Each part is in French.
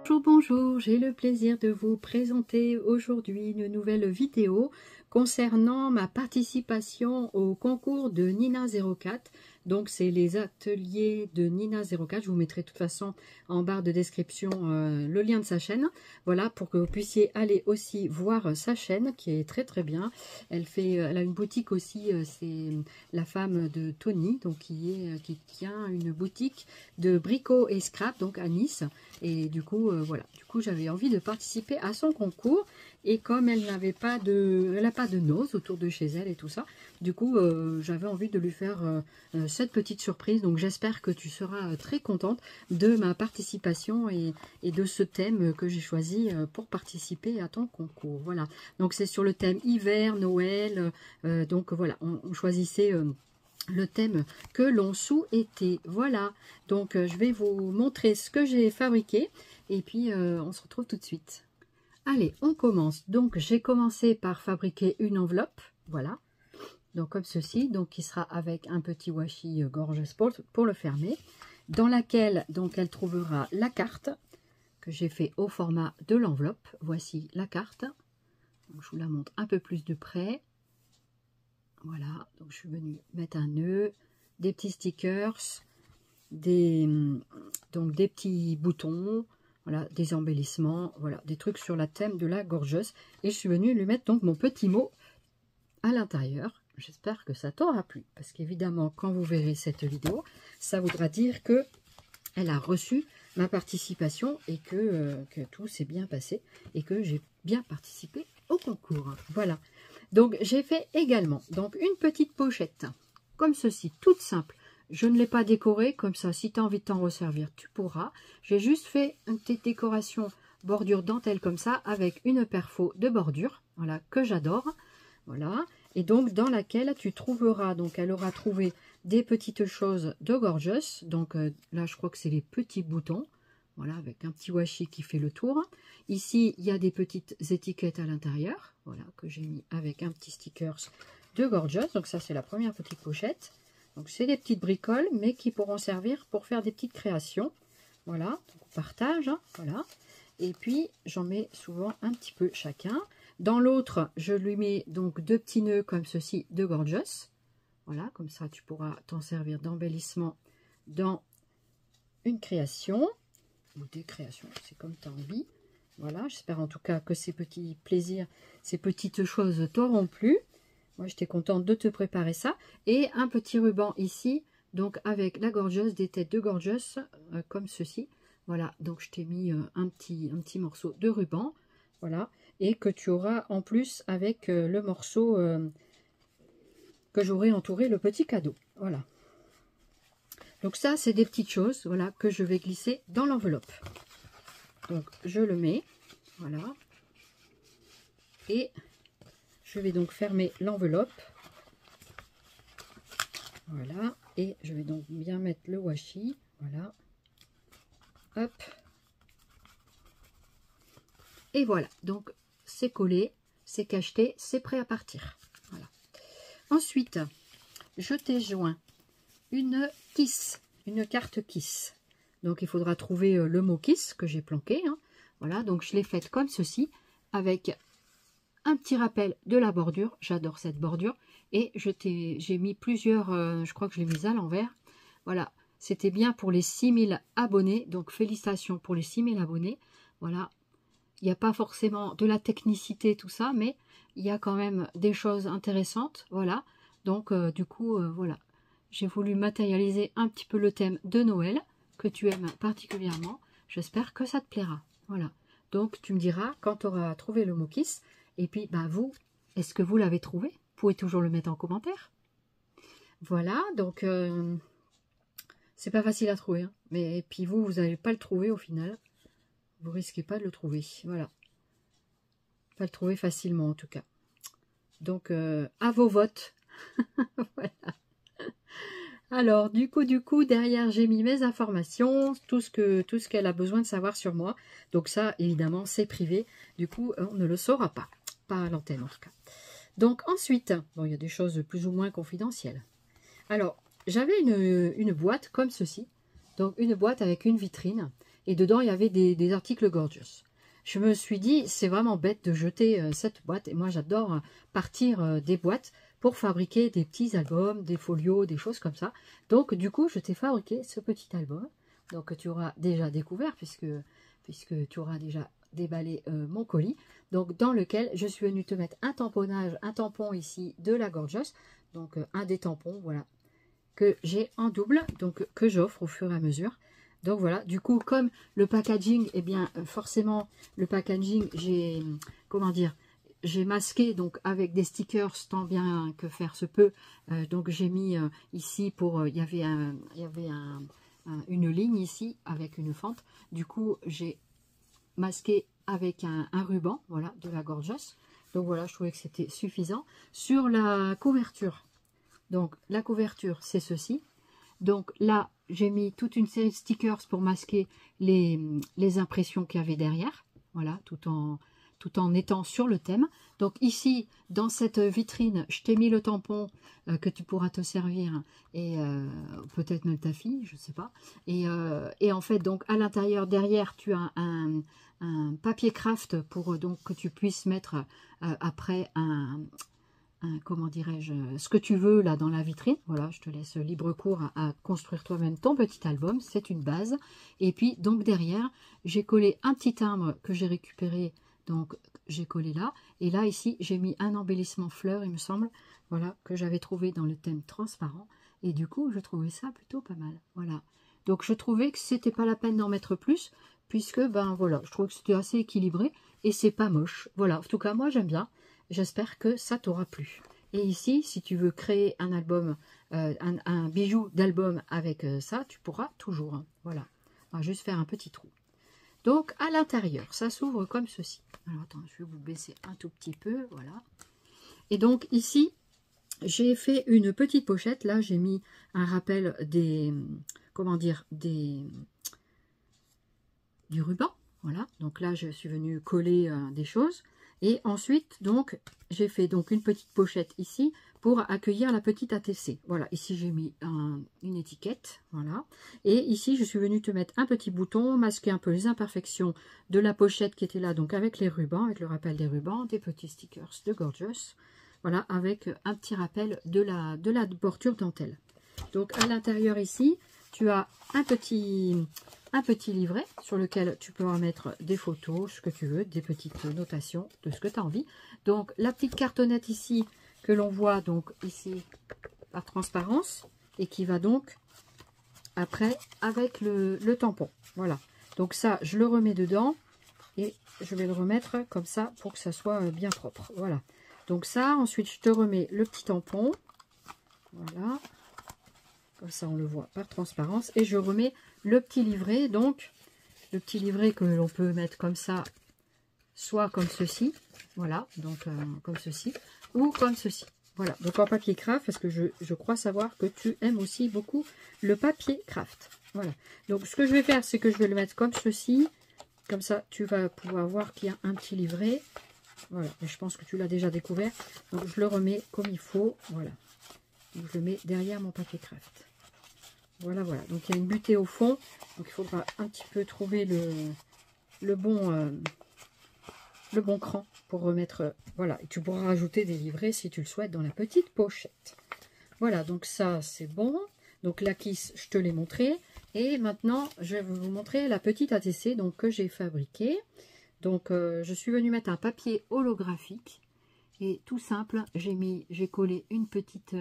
Bonjour, bonjour, j'ai le plaisir de vous présenter aujourd'hui une nouvelle vidéo concernant ma participation au concours de Nina04. Donc c'est les ateliers de Nina04, je vous mettrai de toute façon en barre de description le lien de sa chaîne. Voilà, pour que vous puissiez aller aussi voir sa chaîne qui est très très bien. Elle a une boutique aussi, c'est la femme de Tony, donc qui tient une boutique de bricots et scrap donc à Nice. Et du coup, voilà, j'avais envie de participer à son concours. Et comme elle n'a pas de noces autour de chez elle et tout ça, du coup, j'avais envie de lui faire cette petite surprise. Donc j'espère que tu seras très contente de ma participation et de ce thème que j'ai choisi pour participer à ton concours. Voilà, donc c'est sur le thème hiver, Noël. Donc voilà, on choisissait le thème que l'on souhaitait. Voilà, donc je vais vous montrer ce que j'ai fabriqué et puis on se retrouve tout de suite. Allez, on commence. Donc j'ai commencé par fabriquer une enveloppe, voilà, donc comme ceci, donc qui sera avec un petit washi gorgeous pour le fermer, dans laquelle donc elle trouvera la carte que j'ai fait au format de l'enveloppe. Voici la carte, donc, je vous la montre un peu plus de près. Voilà, donc je suis venue mettre un nœud, des petits stickers, des petits boutons, voilà, des embellissements, voilà, des trucs sur la thème de la gorgeuse. Et je suis venue lui mettre donc mon petit mot à l'intérieur. J'espère que ça t'aura plu, parce qu'évidemment, quand vous verrez cette vidéo, ça voudra dire que elle a reçu ma participation et que tout s'est bien passé et que j'ai bien participé au concours. Voilà. Donc j'ai fait également donc une petite pochette comme ceci, toute simple. Je ne l'ai pas décorée, comme ça si tu as envie de t'en resservir tu pourras. J'ai juste fait une petite décoration bordure dentelle comme ça avec une perfo de bordure, voilà, que j'adore. Voilà, et donc dans laquelle tu trouveras, donc elle aura trouvé des petites choses de gorgeous. Donc là je crois que c'est les petits boutons, voilà, avec un petit washi qui fait le tour. Ici il y a des petites étiquettes à l'intérieur, voilà, que j'ai mis avec un petit stickers de gorgeous. Donc ça c'est la première petite pochette. Donc c'est des petites bricoles mais qui pourront servir pour faire des petites créations. Voilà, donc on partage, hein, voilà. Et puis j'en mets souvent un petit peu chacun. Dans l'autre, je lui mets donc deux petits nœuds comme ceci de gorgeous. Voilà, comme ça tu pourras t'en servir d'embellissement dans une création ou des créations, c'est comme tu as envie. Voilà, j'espère en tout cas que ces petits plaisirs, ces petites choses t'auront plu. Moi, j'étais contente de te préparer ça. Et un petit ruban ici, donc avec la gorgeuse, des têtes de gorgeous, comme ceci. Voilà, donc je t'ai mis un petit morceau de ruban. Voilà, et que tu auras en plus avec le morceau que j'aurai entouré le petit cadeau. Voilà. Donc ça, c'est des petites choses, voilà, que je vais glisser dans l'enveloppe. Donc je le mets, voilà. Et je vais donc fermer l'enveloppe. Voilà. Et je vais donc bien mettre le washi. Voilà. Hop. Et voilà. Donc c'est collé, c'est cacheté, c'est prêt à partir. Voilà. Ensuite, je t'ai joint une kiss, une carte kiss. Donc il faudra trouver le mot kiss que j'ai planqué. Hein. Voilà. Donc je l'ai faite comme ceci avec un petit rappel de la bordure, j'adore cette bordure, et j'ai mis plusieurs, je crois que je l'ai mise à l'envers, voilà, c'était bien pour les 6000 abonnés, donc félicitations pour les 6000 abonnés, voilà, il n'y a pas forcément de la technicité tout ça, mais il y a quand même des choses intéressantes, voilà, donc du coup, voilà, j'ai voulu matérialiser un petit peu le thème de Noël, que tu aimes particulièrement, j'espère que ça te plaira, voilà, donc tu me diras quand tu auras trouvé le mot kiss. Et puis, bah, vous, est-ce que vous l'avez trouvé? Vous pouvez toujours le mettre en commentaire. Voilà, donc, c'est pas facile à trouver. Hein. Mais et puis vous n'allez pas le trouver au final. Vous risquez pas de le trouver. Voilà. Pas le trouver facilement en tout cas. Donc, à vos votes. Voilà. Alors, du coup, derrière, j'ai mis mes informations, tout ce qu'elle a besoin de savoir sur moi. Donc ça, évidemment, c'est privé. Du coup, on ne le saura pas. Pas à l'antenne, en tout cas. Donc, ensuite, bon, il y a des choses plus ou moins confidentielles. Alors, j'avais une boîte comme ceci. Donc, une boîte avec une vitrine. et dedans il y avait des articles Gorgeous. Je me suis dit, c'est vraiment bête de jeter cette boîte, et moi j'adore partir des boîtes pour fabriquer des petits albums, des folios, des choses comme ça. Donc du coup, je t'ai fabriqué ce petit album, donc que tu auras déjà découvert, puisque tu auras déjà déballé mon colis, donc dans lequel je suis venue te mettre un tamponnage, un tampon ici de la Gorgeous, donc un des tampons, voilà, que j'ai en double, donc que j'offre au fur et à mesure. Donc voilà, du coup, comme le packaging, eh bien, forcément, le packaging, j'ai, comment dire, j'ai masqué donc avec des stickers tant bien que faire se peut. Donc j'ai mis ici pour, il y avait une ligne ici avec une fente. Du coup, j'ai masqué avec un ruban, voilà, de la Gorgeous. Donc voilà, je trouvais que c'était suffisant. Sur la couverture, donc la couverture, c'est ceci. Donc là, j'ai mis toute une série de stickers pour masquer les impressions qu'il y avait derrière. Voilà, tout en étant sur le thème. Donc ici, dans cette vitrine, je t'ai mis le tampon que tu pourras te servir. Et peut-être même ta fille, je ne sais pas. Et en fait, donc à l'intérieur, derrière, tu as un papier craft pour donc que tu puisses mettre après comment dirais-je, ce que tu veux là dans la vitrine. Voilà, je te laisse libre cours à construire toi-même ton petit album, c'est une base. Et puis donc derrière, j'ai collé un petit timbre que j'ai récupéré, donc j'ai collé là. Et là ici, j'ai mis un embellissement fleur, il me semble, voilà, que j'avais trouvé dans le thème transparent. Et du coup, je trouvais ça plutôt pas mal. Voilà. Donc je trouvais que c'était pas la peine d'en mettre plus, puisque ben voilà, je trouvais que c'était assez équilibré et c'est pas moche. Voilà, en tout cas moi j'aime bien. J'espère que ça t'aura plu. Et ici, si tu veux créer un album, un bijou d'album avec ça, tu pourras toujours. Hein. Voilà. On va juste faire un petit trou. Donc, à l'intérieur, ça s'ouvre comme ceci. Alors, attends, je vais vous baisser un tout petit peu. Voilà. Et donc, ici, j'ai fait une petite pochette. Là, j'ai mis un rappel comment dire, du ruban. Voilà. Donc là, je suis venue coller des choses. Et ensuite, donc, j'ai fait donc une petite pochette ici pour accueillir la petite ATC. Voilà, ici j'ai mis une étiquette, voilà. Et ici, je suis venue te mettre un petit bouton, masquer un peu les imperfections de la pochette qui était là, donc avec les rubans, avec le rappel des rubans, des petits stickers de Gorgeous. Voilà, avec un petit rappel de la bordure dentelle. Donc, à l'intérieur ici, tu as un petit livret sur lequel tu pourras mettre des photos, ce que tu veux, des petites notations de ce que tu as envie. Donc la petite cartonnette ici que l'on voit donc ici par transparence et qui va donc après avec le tampon. Voilà. Donc ça, je le remets dedans et je vais le remettre comme ça pour que ça soit bien propre. Voilà. Donc ça, ensuite je te remets le petit tampon. Voilà. Comme ça, on le voit par transparence. Et je remets le petit livret. Donc, le petit livret que l'on peut mettre comme ça, soit comme ceci. Voilà, donc comme ceci. Ou comme ceci. Voilà, donc en papier craft, parce que je crois savoir que tu aimes aussi beaucoup le papier craft. Voilà. Donc, ce que je vais faire, c'est que je vais le mettre comme ceci. Comme ça, tu vas pouvoir voir qu'il y a un petit livret. Voilà, mais je pense que tu l'as déjà découvert. Donc, je le remets comme il faut. Voilà. Donc, je le mets derrière mon papier craft. Voilà, voilà. Donc, il y a une butée au fond. Donc, il faudra un petit peu trouver le bon cran pour remettre... voilà. Et tu pourras rajouter des livrets si tu le souhaites dans la petite pochette. Voilà. Donc, ça, c'est bon. Donc, la kiss, je te l'ai montré. Et maintenant, je vais vous montrer la petite ATC donc, que j'ai fabriquée. Donc, je suis venue mettre un papier holographique. Et tout simple, j'ai collé une petite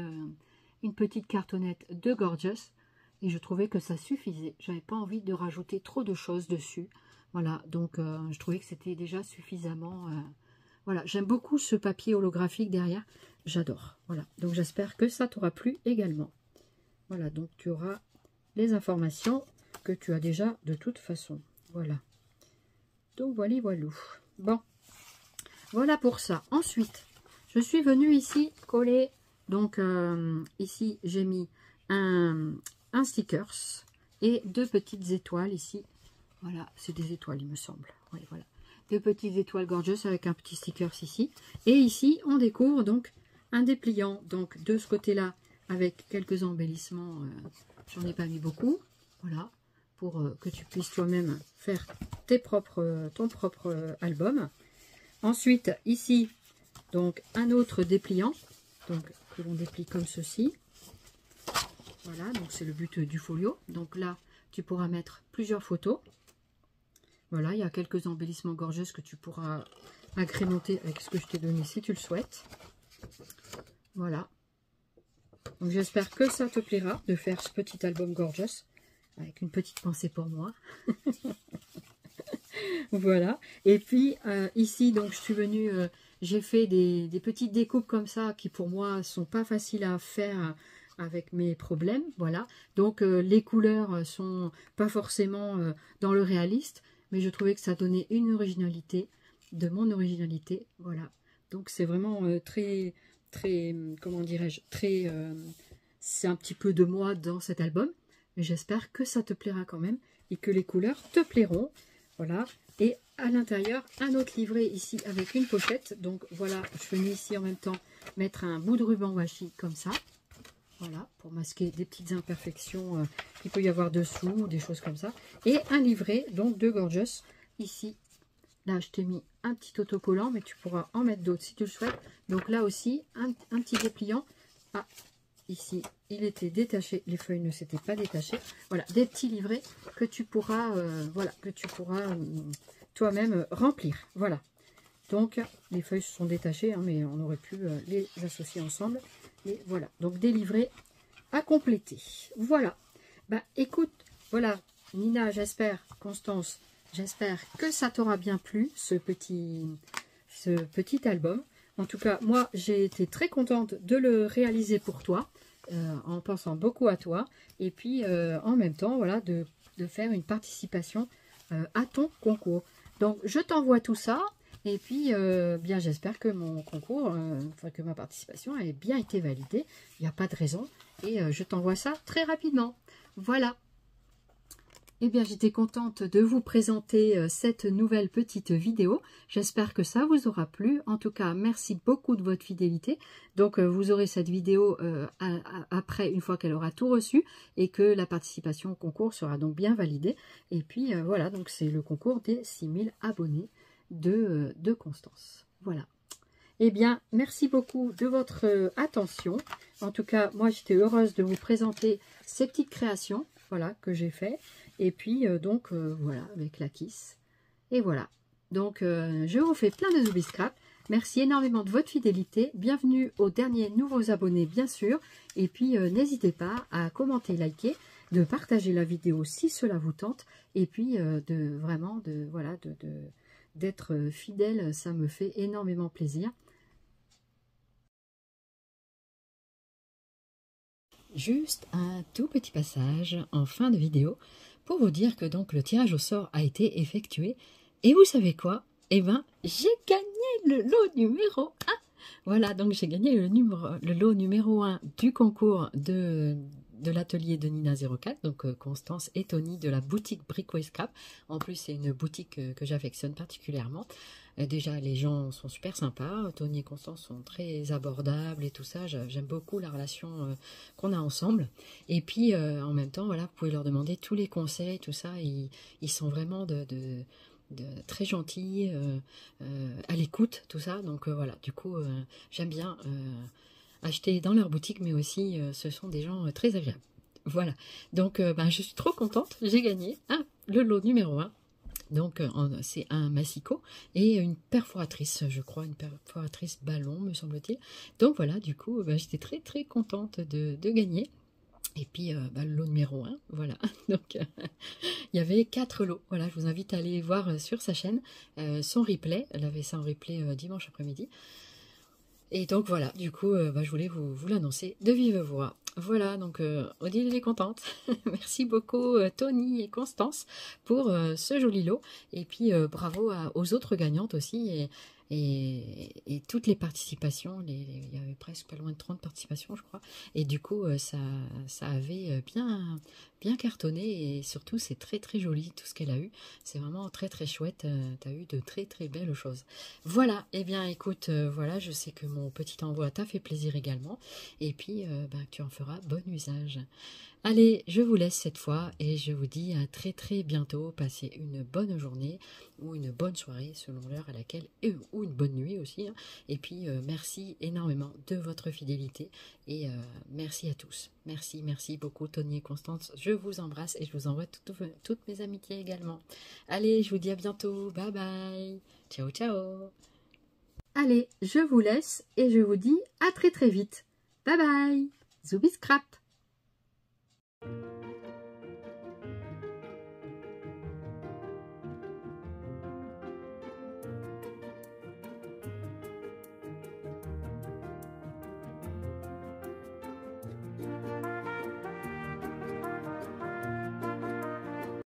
cartonnette de Gorgeous. Et je trouvais que ça suffisait. J'avais pas envie de rajouter trop de choses dessus. Voilà, donc je trouvais que c'était déjà suffisamment... voilà, j'aime beaucoup ce papier holographique derrière. J'adore. Voilà, donc j'espère que ça t'aura plu également. Voilà, donc tu auras les informations que tu as déjà de toute façon. Voilà. Donc voilà, voilà. Bon, voilà pour ça. Ensuite, je suis venue ici coller. Donc ici, j'ai mis un stickers et deux petites étoiles ici. Voilà, c'est des étoiles, il me semble. Oui, voilà. Deux petites étoiles Gorgeous avec un petit stickers ici. Et ici, on découvre donc un dépliant. Donc, de ce côté-là, avec quelques embellissements. J'en ai pas mis beaucoup. Voilà. pour que tu puisses toi-même faire ton propre album. Ensuite, ici, donc un autre dépliant, donc que l'on déplie comme ceci. Voilà, donc c'est le but du folio. Donc là, tu pourras mettre plusieurs photos. Voilà, il y a quelques embellissements gorgeous que tu pourras agrémenter avec ce que je t'ai donné si tu le souhaites. Voilà. Donc j'espère que ça te plaira de faire ce petit album gorgeous avec une petite pensée pour moi. Voilà. Et puis ici, donc je suis venue, j'ai fait des petites découpes comme ça qui pour moi sont pas faciles à faire avec mes problèmes. Voilà. Donc les couleurs sont pas forcément dans le réaliste, mais je trouvais que ça donnait une originalité, de mon originalité. Voilà. Donc c'est vraiment très, comment dirais-je, c'est un petit peu de moi dans cet album. Mais j'espère que ça te plaira quand même et que les couleurs te plairont. Voilà. Et à l'intérieur, un autre livret ici avec une pochette. Donc voilà, je venais ici en même temps mettre un bout de ruban washi comme ça. Voilà, pour masquer des petites imperfections qu'il peut y avoir dessous, ou des choses comme ça. Et un livret, donc de Gorgeous. Ici, là, je t'ai mis un petit autocollant, mais tu pourras en mettre d'autres si tu le souhaites. Donc là aussi, un petit dépliant. Ah, ici, il était détaché, les feuilles ne s'étaient pas détachées. Voilà, des petits livrets que tu pourras, toi-même remplir. Voilà. Donc, les feuilles se sont détachées, hein, mais on aurait pu les associer ensemble. Et voilà, donc des livrets à compléter. Voilà. Bah, écoute, voilà, Nina, j'espère, Constance, j'espère que ça t'aura bien plu, ce petit album. En tout cas, moi, j'ai été très contente de le réaliser pour toi, en pensant beaucoup à toi. Et puis, en même temps, voilà, de faire une participation à ton concours. Donc, je t'envoie tout ça. Et puis, bien, j'espère que mon concours, que ma participation ait bien été validée. Il n'y a pas de raison. Et je t'envoie ça très rapidement. Voilà. Eh bien, j'étais contente de vous présenter cette nouvelle petite vidéo. J'espère que ça vous aura plu. En tout cas, merci beaucoup de votre fidélité. Donc, vous aurez cette vidéo après, une fois qu'elle aura tout reçu et que la participation au concours sera donc bien validée. Et puis, voilà, donc c'est le concours des 6000 abonnés de Constance. Voilà. Eh bien, merci beaucoup de votre attention. En tout cas, moi, j'étais heureuse de vous présenter ces petites créations, voilà, que j'ai fait. Et puis, voilà, avec la Kiss. Et voilà. Donc, je vous fais plein de Zoubi Scrap. Merci énormément de votre fidélité. Bienvenue aux derniers nouveaux abonnés, bien sûr. Et puis, n'hésitez pas à commenter, liker, de partager la vidéo si cela vous tente. Et puis, d'être fidèle, ça me fait énormément plaisir. Juste un tout petit passage en fin de vidéo pour vous dire que donc le tirage au sort a été effectué. Et vous savez quoi? Eh bien, j'ai gagné le lot numéro 1. Voilà, donc j'ai gagné le lot numéro 1 du concours de l'atelier de Nina 04, donc Constance et Tony de la boutique Brico et Scrap. En plus, c'est une boutique que j'affectionne particulièrement. Déjà, les gens sont super sympas. Tony et Constance sont très abordables et tout ça. J'aime beaucoup la relation qu'on a ensemble. Et puis, en même temps, voilà, vous pouvez leur demander tous les conseils, tout ça. Ils sont vraiment très gentils, à l'écoute, tout ça. Donc, voilà, du coup, j'aime bien acheter dans leur boutique, mais aussi, ce sont des gens très agréables. Voilà. Donc, je suis trop contente. J'ai gagné le lot numéro 1. Donc, c'est un massicot et une perforatrice, je crois, une perforatrice ballon, me semble-t-il. Donc, voilà, du coup, j'étais très, très contente de gagner. Et puis, le lot numéro 1, voilà. Donc, il y avait 4 lots. Voilà, je vous invite à aller voir sur sa chaîne son replay. Elle avait ça en replay dimanche après-midi. Et donc, voilà, du coup, je voulais vous l'annoncer de vive voix. Voilà, donc Odile est contente. Merci beaucoup Tony et Constance pour ce joli lot. Et puis bravo aux autres gagnantes aussi et toutes les participations. Il y avait presque pas loin de 30 participations, je crois. Et du coup, ça avait bien cartonné et surtout, c'est très très joli tout ce qu'elle a eu. C'est vraiment très très chouette. Tu as eu de très très belles choses. Voilà, et bien écoute, voilà, je sais que mon petit envoi t'a fait plaisir également. Et puis, tu en feras bon usage. Allez, je vous laisse cette fois et je vous dis à très très bientôt. Passez une bonne journée ou une bonne soirée selon l'heure à laquelle, ou une bonne nuit aussi. Hein. Et puis merci énormément de votre fidélité et merci à tous. Merci, merci beaucoup Tony et Constance. Je vous embrasse et je vous envoie toutes mes amitiés également. Allez, je vous dis à bientôt. Bye bye. Ciao, ciao. Allez, je vous laisse et je vous dis à très très vite. Bye bye. Zoubi scrap.